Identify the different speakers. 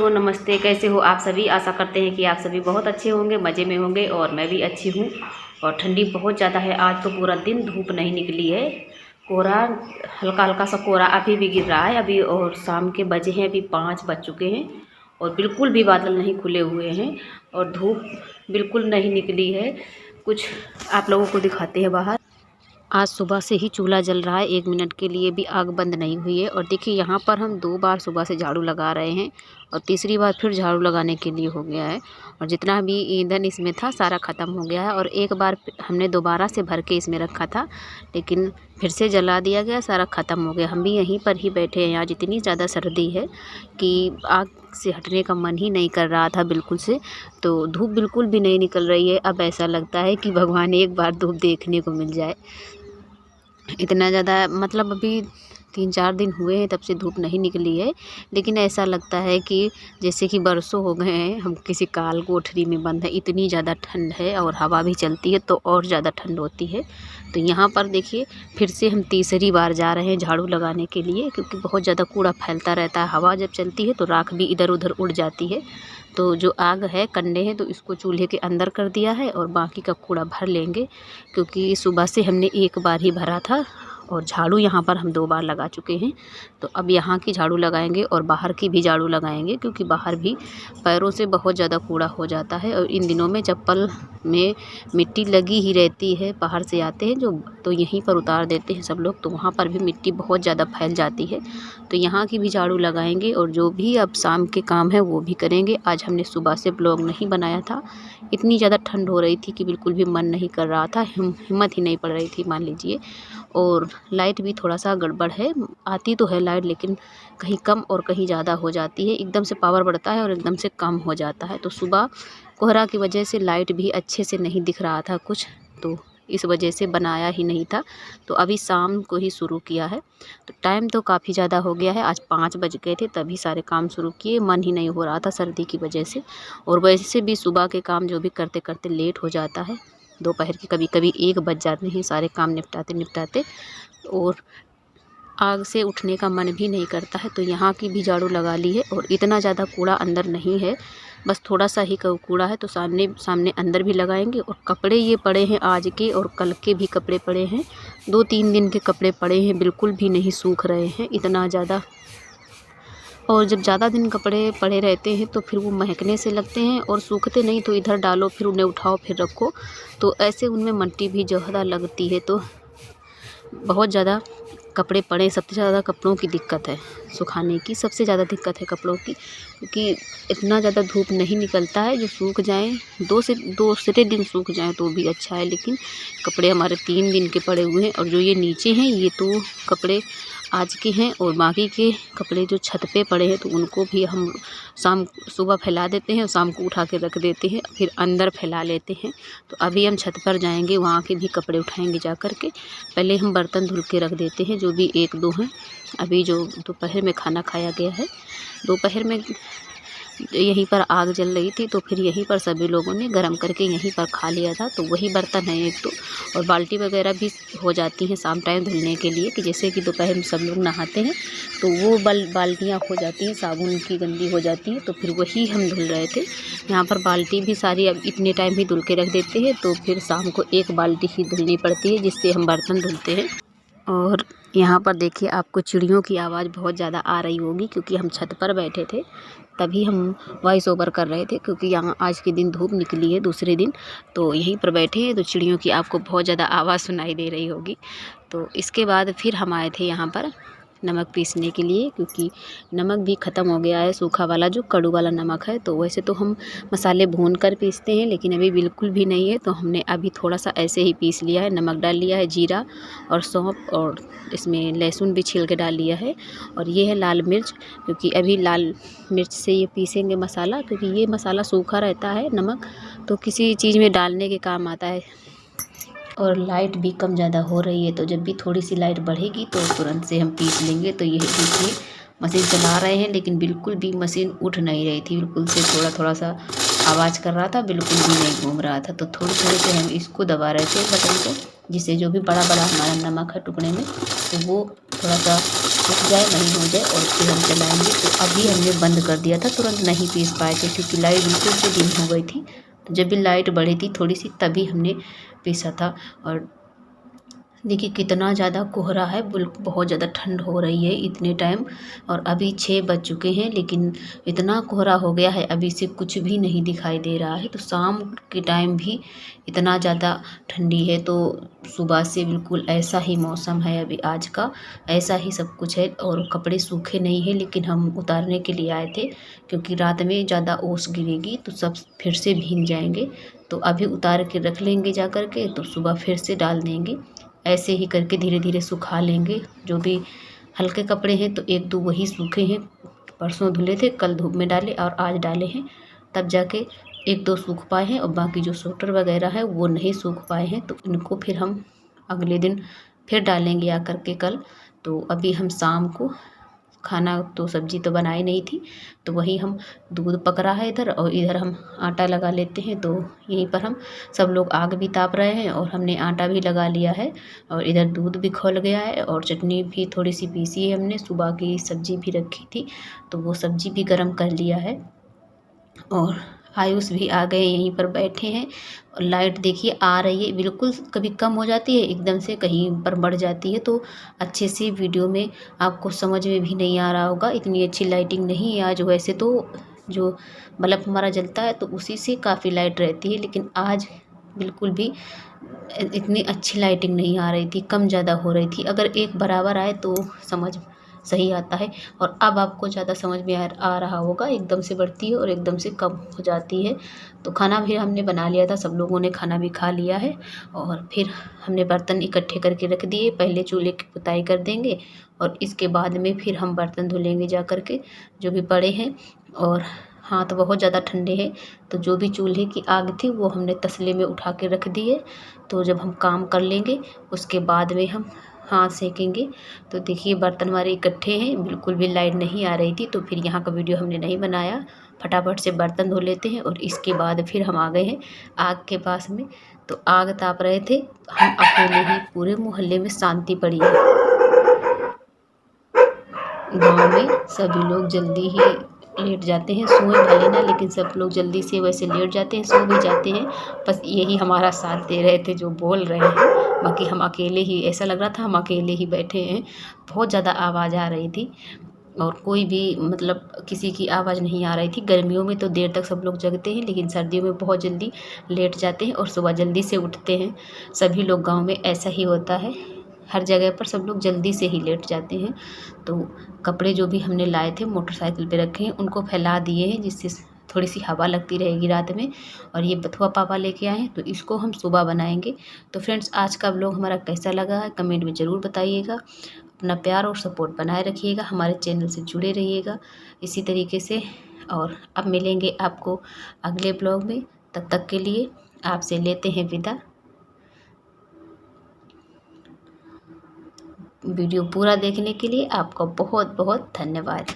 Speaker 1: दोस्तों, नमस्ते। कैसे हो आप सभी? आशा करते हैं कि आप सभी बहुत अच्छे होंगे, मज़े में होंगे और मैं भी अच्छी हूँ। और ठंडी बहुत ज़्यादा है। आज तो पूरा दिन धूप नहीं निकली है। कोहरा, हल्का हल्का सा कोहरा अभी भी गिर रहा है अभी, और शाम के बजे हैं अभी 5 बज चुके हैं और बिल्कुल भी बादल नहीं खुले हुए हैं और धूप बिल्कुल नहीं निकली है। कुछ आप लोगों को दिखाते हैं बाहर। आज सुबह से ही चूल्हा जल रहा है, 1 मिनट के लिए भी आग बंद नहीं हुई है। और देखिए यहाँ पर हम 2 बार सुबह से झाड़ू लगा रहे हैं और तीसरी बार फिर झाड़ू लगाने के लिए हो गया है। और जितना भी ईंधन इसमें था सारा ख़त्म हो गया है। और एक बार हमने दोबारा से भर के इसमें रखा था, लेकिन फिर से जला दिया गया, सारा ख़त्म हो गया। हम भी यहीं पर ही बैठे हैं। आज इतनी ज़्यादा सर्दी है कि आग से हटने का मन ही नहीं कर रहा था बिल्कुल से। तो धूप बिल्कुल भी नहीं निकल रही है। अब ऐसा लगता है कि भगवान एक बार धूप देखने को मिल जाए। इतना ज़्यादा मतलब अभी 3-4 दिन हुए हैं तब से धूप नहीं निकली है, लेकिन ऐसा लगता है कि जैसे कि बरसों हो गए हैं हम किसी काल कोठरी में बंद है। इतनी ज़्यादा ठंड है और हवा भी चलती है तो और ज़्यादा ठंड होती है। तो यहाँ पर देखिए फिर से हम तीसरी बार जा रहे हैं झाड़ू लगाने के लिए, क्योंकि बहुत ज़्यादा कूड़ा फैलता रहता है। हवा जब चलती है तो राख भी इधर उधर उड़ जाती है। तो जो आग है, कंडे हैं, तो इसको चूल्हे के अंदर कर दिया है और बाकी का कूड़ा भर लेंगे, क्योंकि सुबह से हमने एक बार ही भरा था और झाड़ू यहाँ पर हम 2 बार लगा चुके हैं। तो अब यहाँ की झाड़ू लगाएंगे और बाहर की भी झाड़ू लगाएंगे, क्योंकि बाहर भी पैरों से बहुत ज़्यादा कूड़ा हो जाता है। और इन दिनों में चप्पल में मिट्टी लगी ही रहती है। बाहर से आते हैं जो तो यहीं पर उतार देते हैं सब लोग, तो वहाँ पर भी मिट्टी बहुत ज़्यादा फैल जाती है। तो यहाँ की भी झाड़ू लगाएंगे और जो भी अब शाम के काम है वो भी करेंगे। आज हमने सुबह से ब्लॉग नहीं बनाया था, इतनी ज़्यादा ठंड हो रही थी कि बिल्कुल भी मन नहीं कर रहा था, हिम्मत ही नहीं पड़ रही थी मान लीजिए। और लाइट भी थोड़ा सा गड़बड़ है, आती तो है लाइट लेकिन कहीं कम और कहीं ज़्यादा हो जाती है। एकदम से पावर बढ़ता है और एकदम से कम हो जाता है। तो सुबह कोहरा की वजह से लाइट भी अच्छे से नहीं दिख रहा था कुछ, तो इस वजह से बनाया ही नहीं था। तो अभी शाम को ही शुरू किया है। तो टाइम तो काफ़ी ज़्यादा हो गया है, आज 5 बज गए थे तभी सारे काम शुरू किए। मन ही नहीं हो रहा था सर्दी की वजह से। और वैसे भी सुबह के काम जो भी करते करते लेट हो जाता है। दोपहर के कभी कभी 1 बज जाते हैं सारे काम निपटाते निपटाते, और आग से उठने का मन भी नहीं करता है। तो यहाँ की भी झाड़ू लगा ली है और इतना ज़्यादा कूड़ा अंदर नहीं है, बस थोड़ा सा ही कूड़ा है। तो सामने सामने अंदर भी लगाएंगे। और कपड़े ये पड़े हैं आज के और कल के भी कपड़े पड़े हैं, 2-3 दिन के कपड़े पड़े हैं, बिल्कुल भी नहीं सूख रहे हैं इतना ज़्यादा। और जब ज़्यादा दिन कपड़े पड़े रहते हैं तो फिर वो महकने से लगते हैं और सूखते नहीं। तो इधर डालो फिर उन्हें उठाओ फिर रखो, तो ऐसे उनमें मिट्टी भी ज़्यादा लगती है। तो बहुत ज़्यादा कपड़े पड़े, सबसे ज़्यादा कपड़ों की दिक्कत है, सुखाने की सबसे ज़्यादा दिक्कत है कपड़ों की, क्योंकि इतना ज़्यादा धूप नहीं निकलता है। जो सूख जाएँ 2 से दिन सूख जाएँ तो भी अच्छा है, लेकिन कपड़े हमारे 3 दिन के पड़े हुए हैं। और जो ये नीचे हैं ये तो कपड़े आज के हैं, और बाकी के कपड़े जो छत पे पड़े हैं तो उनको भी हम सुबह फैला देते हैं और शाम को उठा के रख देते हैं, फिर अंदर फैला लेते हैं। तो अभी हम छत पर जाएंगे, वहाँ के भी कपड़े उठाएंगे जा कर के। पहले हम बर्तन धुल के रख देते हैं जो भी 1-2 हैं। अभी जो दोपहर में खाना खाया गया है, दोपहर में यहीं पर आग जल रही थी तो फिर यहीं पर सभी लोगों ने गरम करके यहीं पर खा लिया था। तो वही बर्तन है 1-2, और बाल्टी वगैरह भी हो जाती हैं शाम टाइम धुलने के लिए, कि जैसे कि दोपहर में सब लोग नहाते हैं तो वो बाल्टियाँ हो जाती हैं, साबुन की गंदी हो जाती हैं, तो फिर वही हम धुल रहे थे। यहाँ पर बाल्टी भी सारी अब इतने टाइम ही धुल के रख देते हैं, तो फिर शाम को 1 बाल्टी ही धुलनी पड़ती है जिससे हम बर्तन धुलते हैं। और यहाँ पर देखिए आपको चिड़ियों की आवाज़ बहुत ज़्यादा आ रही होगी, क्योंकि हम छत पर बैठे थे तभी हम वॉइस ओवर कर रहे थे, क्योंकि यहाँ आज के दिन धूप निकली है दूसरे दिन, तो यहीं पर बैठे हैं तो चिड़ियों की आपको बहुत ज़्यादा आवाज़ सुनाई दे रही होगी। तो इसके बाद फिर हम आए थे यहाँ पर नमक पीसने के लिए, क्योंकि नमक भी ख़त्म हो गया है, सूखा वाला जो कड़ू वाला नमक है। तो वैसे तो हम मसाले भून कर पीसते हैं, लेकिन अभी बिल्कुल भी नहीं है, तो हमने अभी थोड़ा सा ऐसे ही पीस लिया है। नमक डाल लिया है, जीरा और सौंफ, और इसमें लहसुन भी छील के डाल लिया है। और ये है लाल मिर्च, क्योंकि अभी लाल मिर्च से ये पीसेंगे मसाला, क्योंकि ये मसाला सूखा रहता है नमक, तो किसी चीज़ में डालने के काम आता है। और लाइट भी कम ज़्यादा हो रही है, तो जब भी थोड़ी सी लाइट बढ़ेगी तो तुरंत से हम पीस लेंगे। तो ये देखिए मशीन चला रहे हैं, लेकिन बिल्कुल भी मशीन उठ नहीं रही थी, बिल्कुल से थोड़ा थोड़ा सा आवाज़ कर रहा था, बिल्कुल भी नहीं घूम रहा था। तो थोड़ी थोड़ी से हम इसको दबा रहे थे बटन को, जिससे जो भी बड़ा बड़ा हमारा नमक है टुकड़े में तो वो थोड़ा सा सूख जाए, महीन हो जाए और फिर हम चलाएंगे। तो अभी हमने बंद कर दिया था, तुरंत नहीं पीस पाए थे क्योंकि लाइट बिल्कुल से डिम हो गई थी। तो जब भी लाइट बढ़ी थी थोड़ी सी तभी हमने पीसा था। और देखिए कितना ज़्यादा कोहरा है, बहुत ज़्यादा ठंड हो रही है इतने टाइम। और अभी 6 बज चुके हैं लेकिन इतना कोहरा हो गया है, अभी से कुछ भी नहीं दिखाई दे रहा है। तो शाम के टाइम भी इतना ज़्यादा ठंडी है, तो सुबह से बिल्कुल ऐसा ही मौसम है अभी आज का, ऐसा ही सब कुछ है। और कपड़े सूखे नहीं हैं लेकिन हम उतारने के लिए आए थे क्योंकि रात में ज़्यादा ओस गिरेगी तो सब फिर से भीग जाएंगे। तो अभी उतार के रख लेंगे जा कर के, तो सुबह फिर से डाल देंगे। ऐसे ही करके धीरे धीरे सुखा लेंगे। जो भी हल्के कपड़े हैं तो एक दो वही सूखे हैं, परसों धुले थे, कल धूप में डाले और आज डाले हैं, तब जाके एक दो सूख पाए हैं। और बाकी जो स्वेटर वगैरह है वो नहीं सूख पाए हैं, तो इनको फिर हम अगले दिन फिर डालेंगे आकर के कल। तो अभी हम शाम को खाना तो सब्जी तो बनाई नहीं थी, तो वही हम दूध पक रहा है इधर और इधर हम आटा लगा लेते हैं। तो यहीं पर हम सब लोग आग भी ताप रहे हैं और हमने आटा भी लगा लिया है और इधर दूध भी खौल गया है और चटनी भी थोड़ी सी पीसी है हमने, सुबह की सब्जी भी रखी थी तो वो सब्जी भी गर्म कर लिया है। और आयुष भी आ गए, यहीं पर बैठे हैं। और लाइट देखिए आ रही है, बिल्कुल कभी कम हो जाती है एकदम से, कहीं पर बढ़ जाती है, तो अच्छे से वीडियो में आपको समझ में भी नहीं आ रहा होगा, इतनी अच्छी लाइटिंग नहीं है आज। वैसे तो जो बल्ब हमारा जलता है तो उसी से काफ़ी लाइट रहती है, लेकिन आज बिल्कुल भी इतनी अच्छी लाइटिंग नहीं आ रही थी, कम ज़्यादा हो रही थी। अगर एक बराबर आए तो समझ सही आता है। और अब आपको ज़्यादा समझ में आ रहा होगा, एकदम से बढ़ती है और एकदम से कम हो जाती है। तो खाना भी हमने बना लिया था, सब लोगों ने खाना भी खा लिया है और फिर हमने बर्तन इकट्ठे करके रख दिए। पहले चूल्हे की पुताई कर देंगे और इसके बाद में फिर हम बर्तन धुलेंगे जा कर के जो भी पड़े हैं। और हाथ बहुत ज़्यादा ठंडे हैं, तो जो भी चूल्हे की आग थी वो हमने तसले में उठा के रख दिए। तो जब हम काम कर लेंगे उसके बाद में हम हाथ सेकेंगे। तो देखिए बर्तन हमारे इकट्ठे हैं, बिल्कुल भी लाइट नहीं आ रही थी, तो फिर यहाँ का वीडियो हमने नहीं बनाया। फटाफट से बर्तन धो लेते हैं और इसके बाद फिर हम आ गए हैं आग के पास में। तो आग ताप रहे थे, हम अकेले ही, पूरे मोहल्ले में शांति पड़ी है। गांव में सभी लोग जल्दी ही लेट जाते हैं, सोए भले ना, लेकिन सब लोग जल्दी से वैसे लेट जाते हैं, सो भी जाते हैं। बस यही हमारा साथ दे रहे थे जो बोल रहे हैं, बाकी हम अकेले ही, ऐसा लग रहा था हम अकेले ही बैठे हैं। बहुत ज़्यादा आवाज़ आ रही थी और कोई भी मतलब किसी की आवाज़ नहीं आ रही थी। गर्मियों में तो देर तक सब लोग जगते हैं, लेकिन सर्दियों में बहुत जल्दी लेट जाते हैं और सुबह जल्दी से उठते हैं। सभी लोग गाँव में ऐसा ही होता है, हर जगह पर सब लोग जल्दी से ही लेट जाते हैं। तो कपड़े जो भी हमने लाए थे मोटरसाइकिल पे रखे हैं, उनको फैला दिए हैं जिससे थोड़ी सी हवा लगती रहेगी रात में। और ये बथुआ पापा लेके आए हैं तो इसको हम सुबह बनाएंगे। तो फ्रेंड्स आज का व्लॉग हमारा कैसा लगा है कमेंट में ज़रूर बताइएगा। अपना प्यार और सपोर्ट बनाए रखिएगा, हमारे चैनल से जुड़े रहिएगा इसी तरीके से। और अब मिलेंगे आपको अगले ब्लॉग में, तब तक के लिए आपसे लेते हैं विदा। वीडियो पूरा देखने के लिए आपका बहुत बहुत धन्यवाद।